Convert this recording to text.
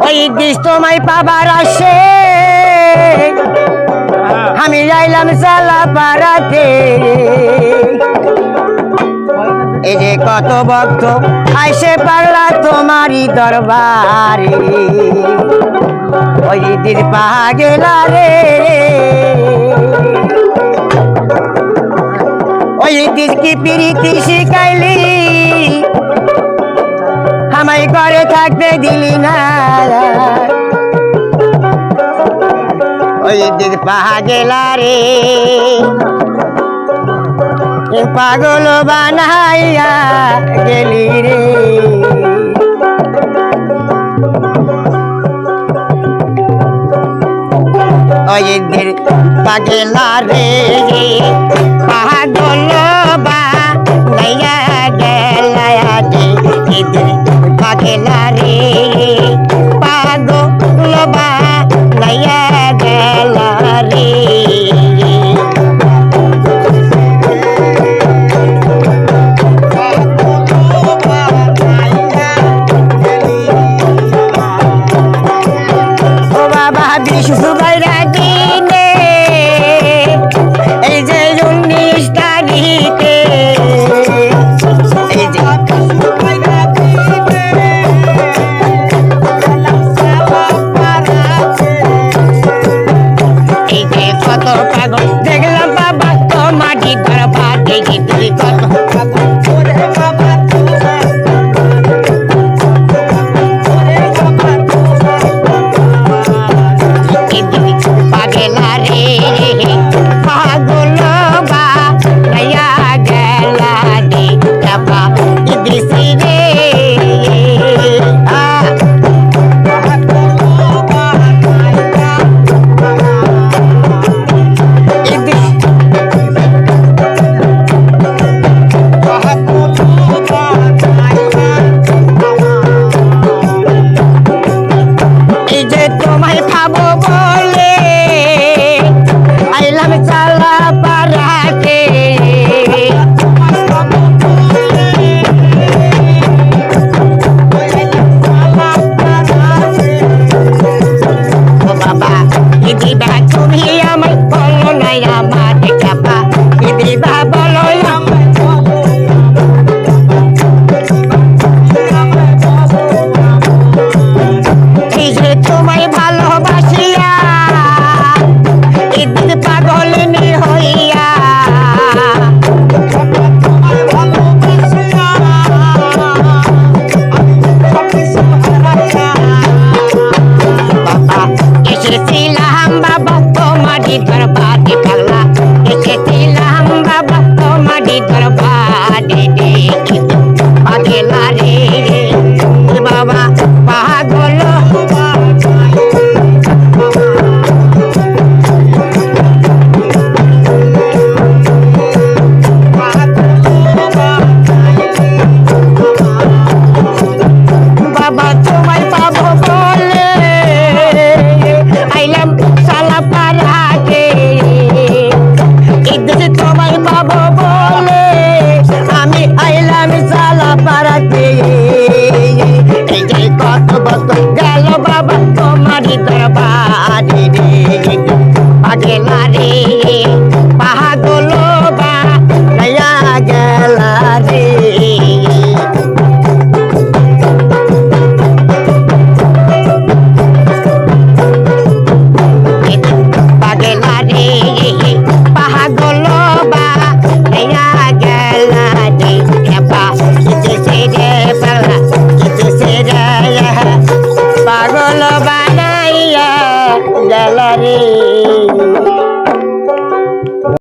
ওই দিস তোমায় পাবার আসে আমি যাইলাম সালা পাড়াতে এই যে কত ভক্ত আইসে পারলা তোমারই দরবারে ওই দিন পাহা গেলা রে ওই দিন কি প্রীতি শিখাইলি আমায় ঘরে থাকতে দিলি না ওই দিন পাহা গেলা রে পাগল বানাইয়া গেলি রে ওই দিন পাগলা রে পাগল বানাইয়া গেলা রে পাগলা রে পাগল বানাইয়া গেলা রে দেখলাম বাবা তোমারি দরবার দেখি তুই কত পাগলা রে পাগল বানাইয়া গেলা রে বাবা ইদ্রিস রে পাগল বানাইয়া গেলা রে।